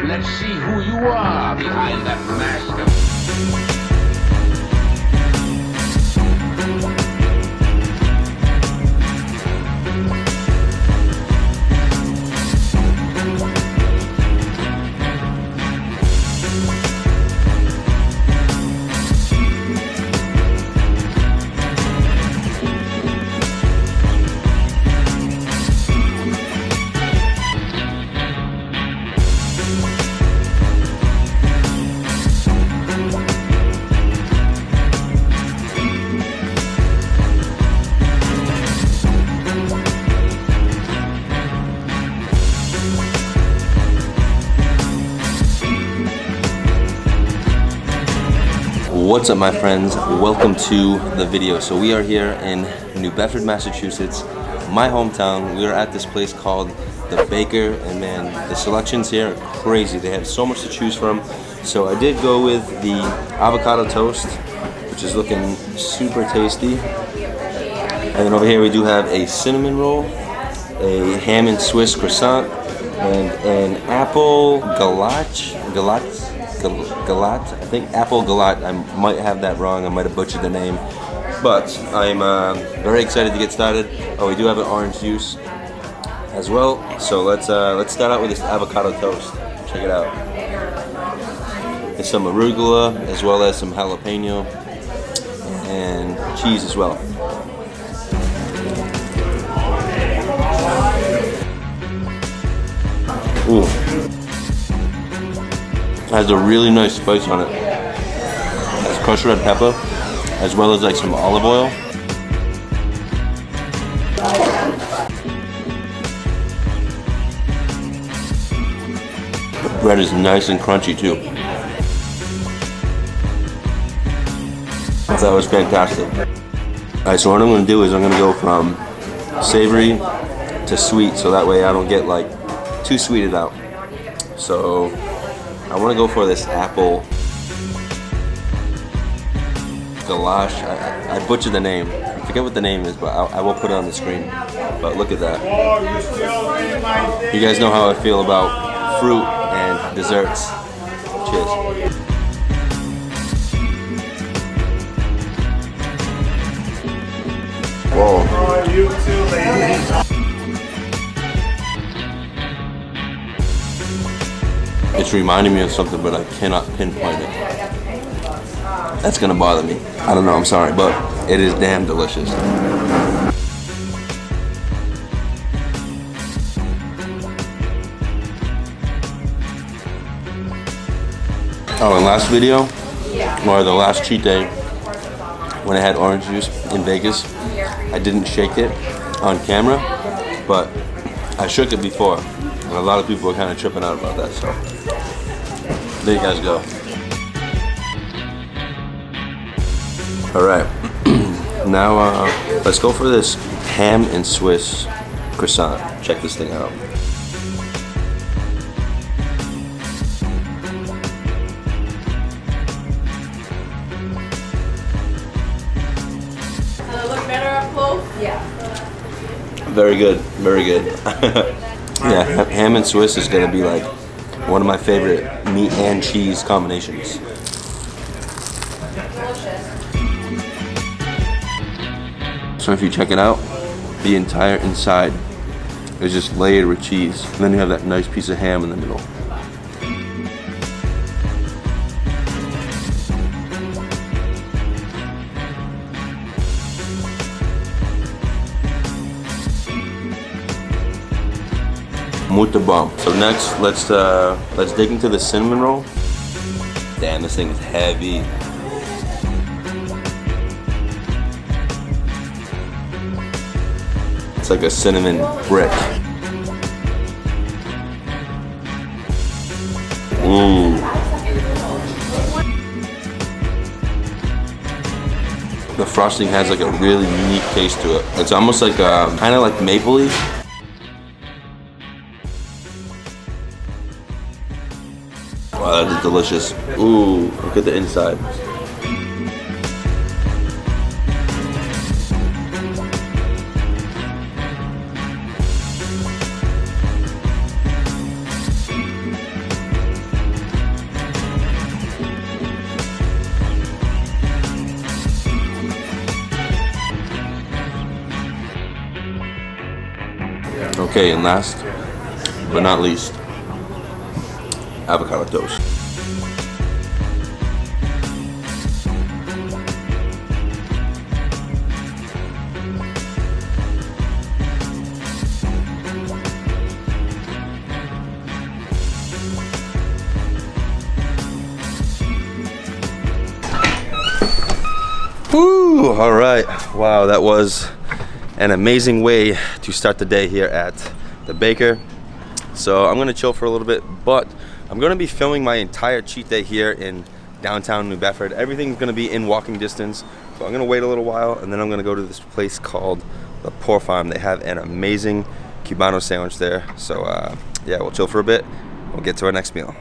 Let's see who you are behind that mask. What's up, my friends? Welcome to the video. So we are here in New Bedford, Massachusetts, my hometown. We are at this place called The Baker, and man, the selections here are crazy. They have so much to choose from. So I did go with the avocado toast, which is looking super tasty. And then over here we do have a cinnamon roll, a ham and Swiss croissant, and an apple galat. I think apple galat. I might have that wrong. I might have butchered the name, but I'm very excited to get started. Oh, we do have an orange juice as well. So let's start out with this avocado toast. Check it out. There's some arugula as well as some jalapeno and cheese as well. Ooh. Has a really nice spice on it. Has crushed red pepper, as well as like some olive oil. The bread is nice and crunchy too. That was fantastic. Alright, so what I'm going to do is I'm going to go from savory to sweet, so that way I don't get like too sweeted out. So I want to go for this apple galash. I butchered the name. I forget what the name is, but I will put it on the screen. But look at that. You guys know how I feel about fruit and desserts. Cheers. Whoa. It's reminding me of something, but I cannot pinpoint it. That's gonna bother me. I don't know, I'm sorry, but it is damn delicious. Oh, and last video, or the last cheat day, when I had orange juice in Vegas, I didn't shake it on camera, but I shook it before. And a lot of people were kind of tripping out about that, so there you guys go. Alright, now let's go for this ham and Swiss croissant. Check this thing out. Does it look better up close? Yeah. Very good, very good. Yeah, ham and Swiss is gonna be like one of my favorite meat and cheese combinations. So if you check it out, the entire inside is just layered with cheese. And then you have that nice piece of ham in the middle. Muito bom. So next, let's dig into the cinnamon roll. Damn, this thing is heavy. It's like a cinnamon brick. Ooh. The frosting has like a really unique taste to it. It's almost like kind of like maple leaf. Wow, that is delicious. Ooh, look at the inside. Okay, and last but not least, avocado toast. Woo! All right. Wow, that was an amazing way to start the day here at the Baker. So I'm gonna chill for a little bit, but I'm gonna be filming my entire cheat day here in downtown New Bedford. Everything's gonna be in walking distance. So I'm gonna wait a little while, and then I'm gonna go to this place called the Poor Farm. They have an amazing Cubano sandwich there. So yeah, we'll chill for a bit. We'll get to our next meal.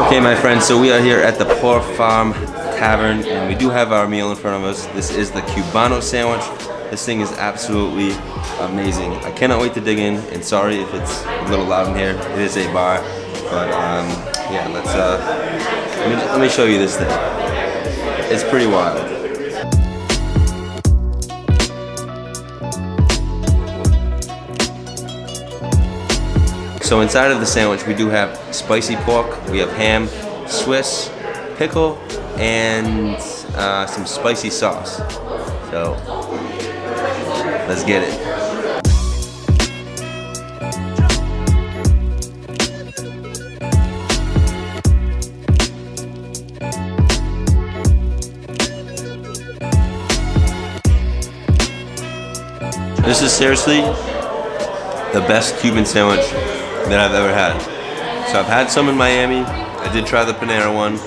Okay, my friends, so we are here at the Poor Farm Tavern, and we do have our meal in front of us. This is the Cubano sandwich. This thing is absolutely amazing. I cannot wait to dig in, and sorry if it's a little loud in here. It is a bar, but yeah, let me show you this thing. It's pretty wild. So inside of the sandwich, we do have spicy pork, we have ham, Swiss, pickle, and some spicy sauce. So let's get it. This is seriously the best Cuban sandwich that I've ever had. So I've had some in Miami. I did try the Panera one,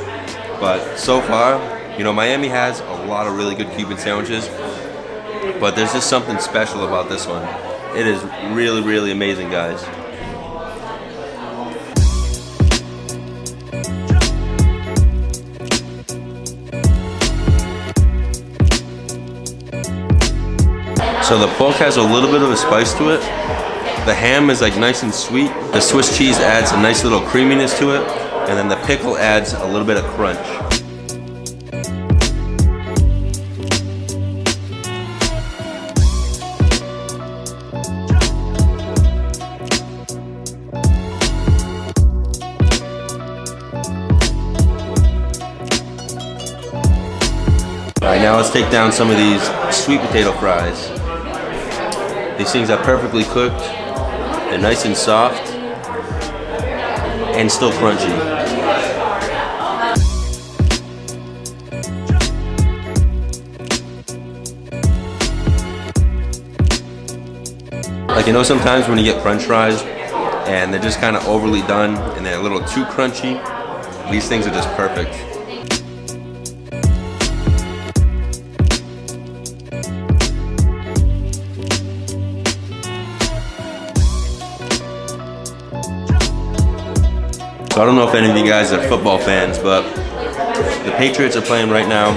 but so far, you know, Miami has a lot of really good Cuban sandwiches, but there's just something special about this one. It is really, really amazing, guys. So the pork has a little bit of a spice to it. The ham is like nice and sweet. The Swiss cheese adds a nice little creaminess to it. And then the pickle adds a little bit of crunch. All right, now let's take down some of these sweet potato fries. These things are perfectly cooked. They're nice and soft and still crunchy. Like, you know, sometimes when you get French fries and they're just kind of overly done and they're a little too crunchy, these things are just perfect. So I don't know if any of you guys are football fans, but the Patriots are playing right now.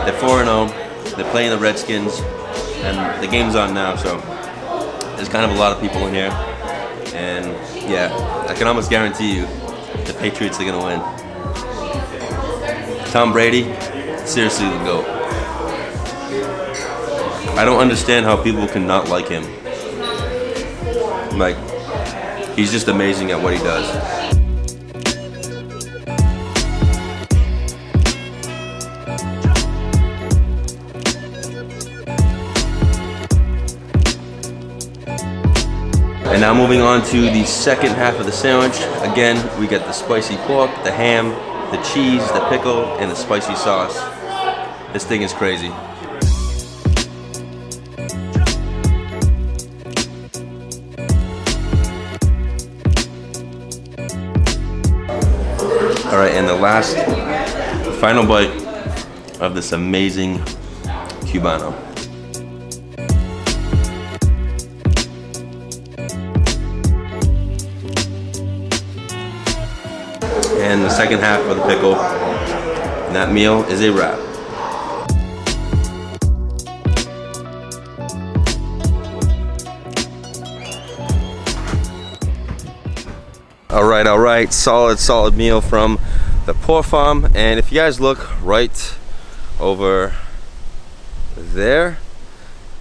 They're 4-0. They're playing the Redskins, and the game's on now, so there's kind of a lot of people in here. And yeah, I can almost guarantee you the Patriots are gonna win. Tom Brady, seriously the GOAT. I don't understand how people can not like him. Like, he's just amazing at what he does. And now moving on to the second half of the sandwich. Again, we get the spicy pork, the ham, the cheese, the pickle, and the spicy sauce. This thing is crazy. All right, and the last, final bite of this amazing Cubano. the second half of the pickle. And that meal is a wrap. All right, solid meal from the Poor Farm. And if you guys look right over there,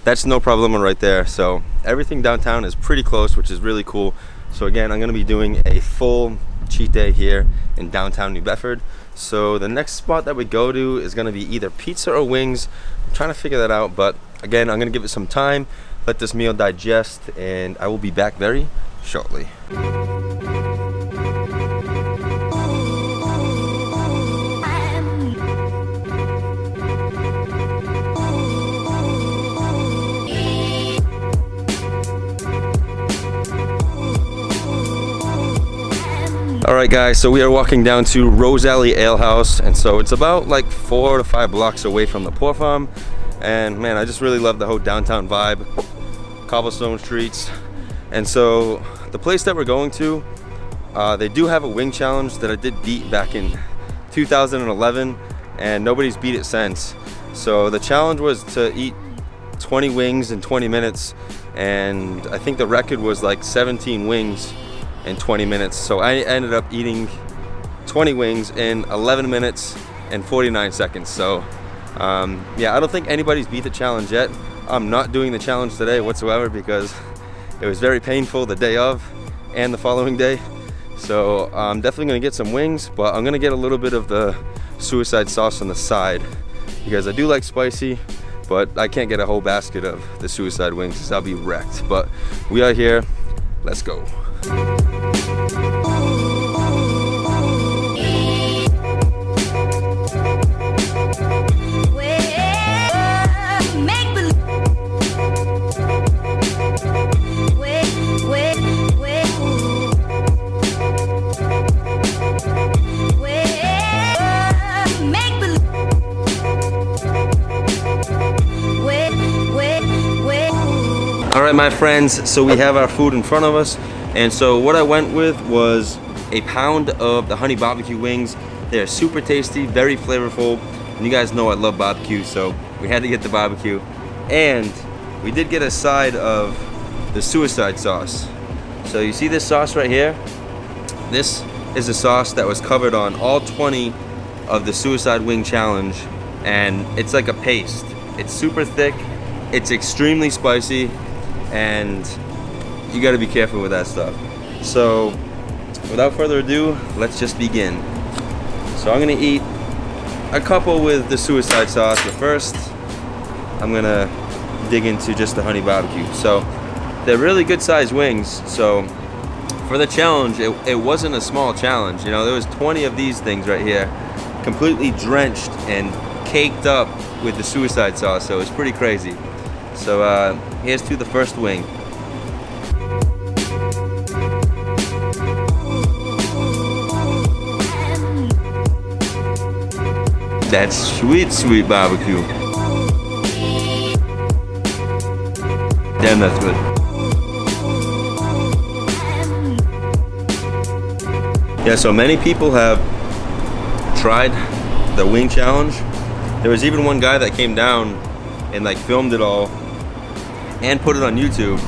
that's No Problema right there. So everything downtown is pretty close, which is really cool. So again, I'm gonna be doing a full cheat day here in downtown New Bedford. So the next spot that we go to is gonna be either pizza or wings. I'm trying to figure that out, but again, I'm gonna give it some time, let this meal digest, and I will be back very shortly. Alright guys, so we are walking down to Roselli Ale House, and so it's about like 4 to 5 blocks away from the Poor Farm. And man, I just really love the whole downtown vibe, cobblestone streets. And so the place that we're going to, they do have a wing challenge that I did beat back in 2011, and nobody's beat it since. So the challenge was to eat 20 wings in 20 minutes, and I think the record was like 17 wings in 20 minutes. So I ended up eating 20 wings in 11 minutes and 49 seconds. So yeah, I don't think anybody's beat the challenge yet. I'm not doing the challenge today whatsoever because it was very painful the day of and the following day. So I'm definitely gonna get some wings, but I'm gonna get a little bit of the suicide sauce on the side because I do like spicy, but I can't get a whole basket of the suicide wings because I'll be wrecked. But we are here, let's go. All right, my friends, so we have our food in front of us. And so what I went with was a pound of the honey barbecue wings. They're super tasty, very flavorful. And you guys know I love barbecue, so we had to get the barbecue. And we did get a side of the suicide sauce. So you see this sauce right here? This is a sauce that was covered on all 20 of the suicide wing challenge. And it's like a paste. It's super thick, it's extremely spicy, and you got to be careful with that stuff. So without further ado, let's just begin. So I'm gonna eat a couple with the suicide sauce, but first I'm gonna dig into just the honey barbecue. So they're really good sized wings. So for the challenge, it wasn't a small challenge. You know, there was 20 of these things right here, completely drenched and caked up with the suicide sauce. So it's pretty crazy. So here's to the first wing. That's sweet barbecue. Damn, that's good. Yeah, so many people have tried the wing challenge. There was even one guy that came down and like filmed it all and put it on YouTube,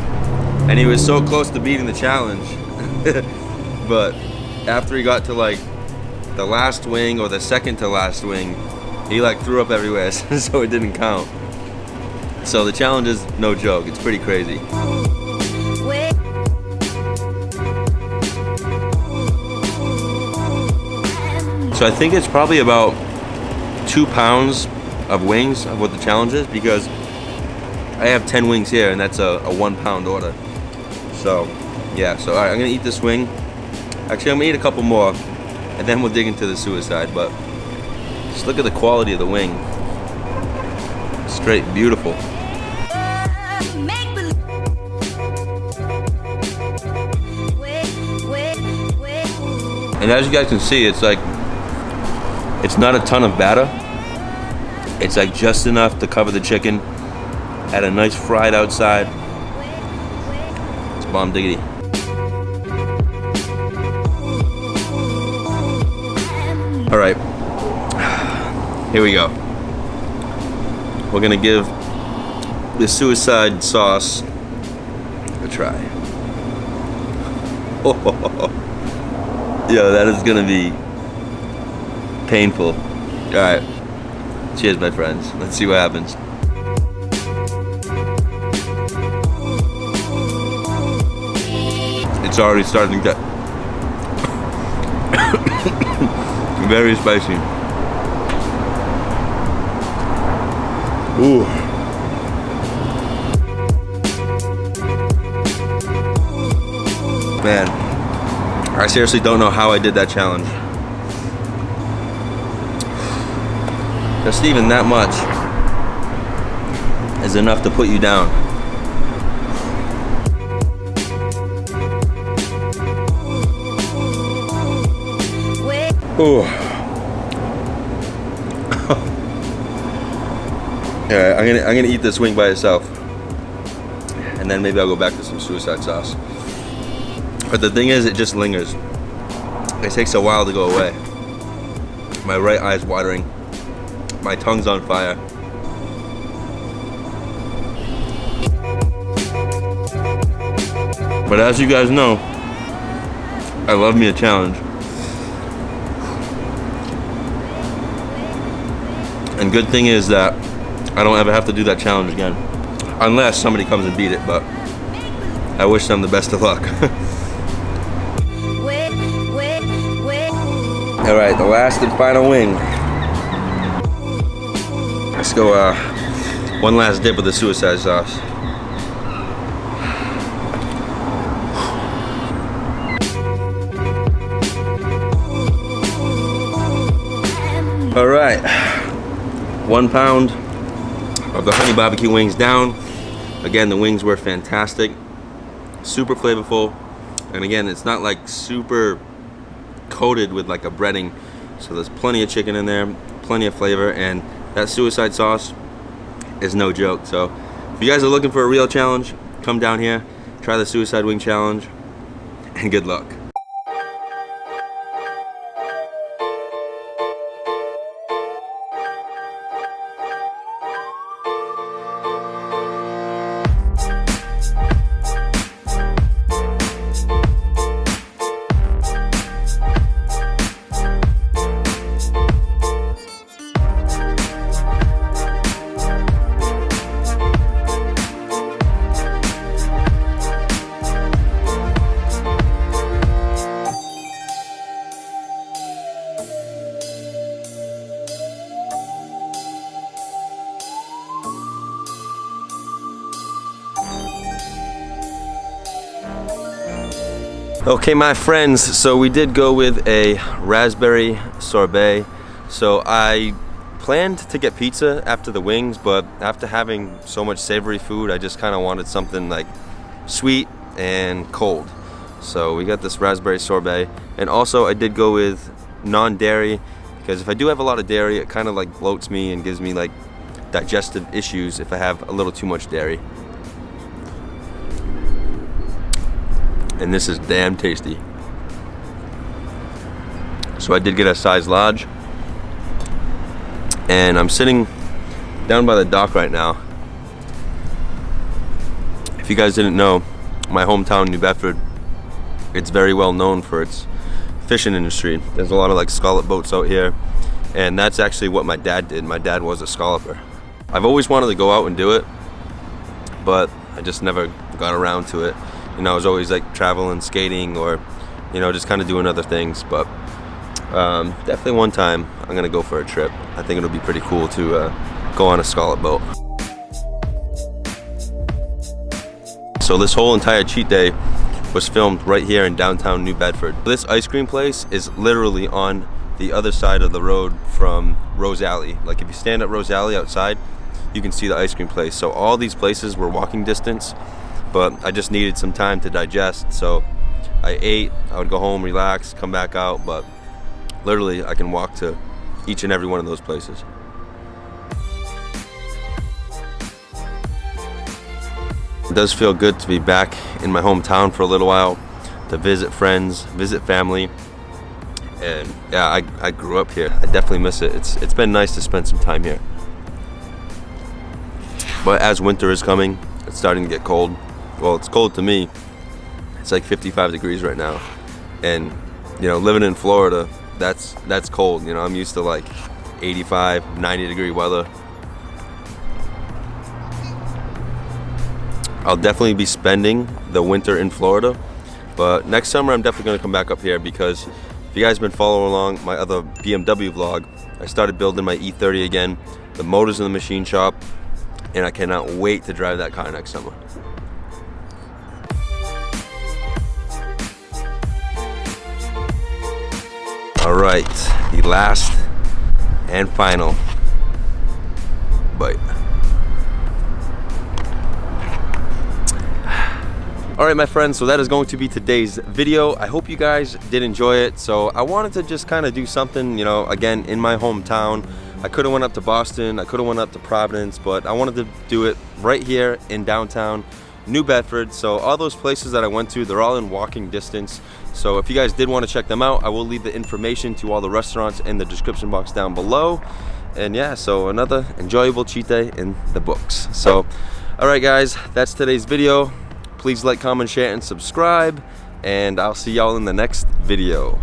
and he was so close to beating the challenge. But after he got to like the last wing or the second to last wing, he like threw up everywhere, so it didn't count. So the challenge is no joke, it's pretty crazy. So I think it's probably about 2 pounds of wings of what the challenge is, because I have 10 wings here and that's a 1 pound order. So yeah, so all right, I'm gonna eat this wing. Actually, I'm gonna eat a couple more and then we'll dig into the suicide, but just look at the quality of the wing. Straight beautiful. And as you guys can see, it's like, it's not a ton of batter. It's like just enough to cover the chicken. Add a nice fried outside. It's bomb diggity. All right, here we go. We're gonna give the suicide sauce a try. Oh, yo, that is gonna be painful. All right, cheers, my friends. Let's see what happens. It's already starting to get very spicy. Ooh. Man, I seriously don't know how I did that challenge. Just even that much is enough to put you down. Ooh. Yeah, I'm gonna eat this wing by itself, and then maybe I'll go back to some suicide sauce. But the thing is, it just lingers. It takes a while to go away. My right eye's watering. My tongue's on fire. But as you guys know, I love me a challenge. And good thing is that I don't ever have to do that challenge again. Unless somebody comes and beat it, but I wish them the best of luck. All right, the last and final wing. Let's go one last dip of the suicide sauce. All right, 1 pound of the honey barbecue wings down. Again, the wings were fantastic, super flavorful, and again, it's not like super coated with like a breading, so there's plenty of chicken in there, plenty of flavor, and that suicide sauce is no joke. So if you guys are looking for a real challenge, come down here, try the suicide wing challenge, and good luck. Okay, my friends, so we did go with a raspberry sorbet. So I planned to get pizza after the wings, but after having so much savory food, I just kind of wanted something like sweet and cold. So we got this raspberry sorbet, and also I did go with non-dairy, because if I do have a lot of dairy, it kind of like bloats me and gives me like digestive issues if I have a little too much dairy. And this is damn tasty. So I did get a size large, and I'm sitting down by the dock right now. If you guys didn't know, my hometown, New Bedford, it's very well known for its fishing industry. There's a lot of like scallop boats out here, and that's actually what my dad did. My dad was a scalloper. I've always wanted to go out and do it, but I just never got around to it. You know, I was always like traveling, skating, or, you know, just kind of doing other things. But definitely one time I'm gonna go for a trip. I think it'll be pretty cool to go on a scallop boat. So this whole entire cheat day was filmed right here in downtown New Bedford. This ice cream place is literally on the other side of the road from Roselli. Like if you stand at Roselli outside, you can see the ice cream place. So all these places were walking distance, but I just needed some time to digest. So I ate, I would go home, relax, come back out, but literally I can walk to each and every one of those places. It does feel good to be back in my hometown for a little while, to visit friends, visit family, And yeah, I grew up here. I definitely miss it. It's been nice to spend some time here. But as winter is coming, it's starting to get cold. Well, it's cold to me. It's like 55 degrees right now. And you know, living in Florida, that's cold. You know, I'm used to like 85, 90 degree weather. I'll definitely be spending the winter in Florida, but next summer I'm definitely gonna come back up here because if you guys have been following along my other BMW vlog, I started building my E30 again. The motor's in the machine shop, and I cannot wait to drive that car next summer. All right, the last and final bite. All right, my friends, so that is going to be today's video. I hope you guys did enjoy it. So I wanted to just kind of do something, you know, again, in my hometown. I could have went up to Boston, I could have went up to Providence, but I wanted to do it right here in downtown New Bedford. So all those places that I went to, they're all in walking distance. So if you guys did want to check them out, I will leave the information to all the restaurants in the description box down below. And yeah, so another enjoyable cheat day in the books. So, all right guys, that's today's video. Please like, comment, share, and subscribe. And I'll see y'all in the next video.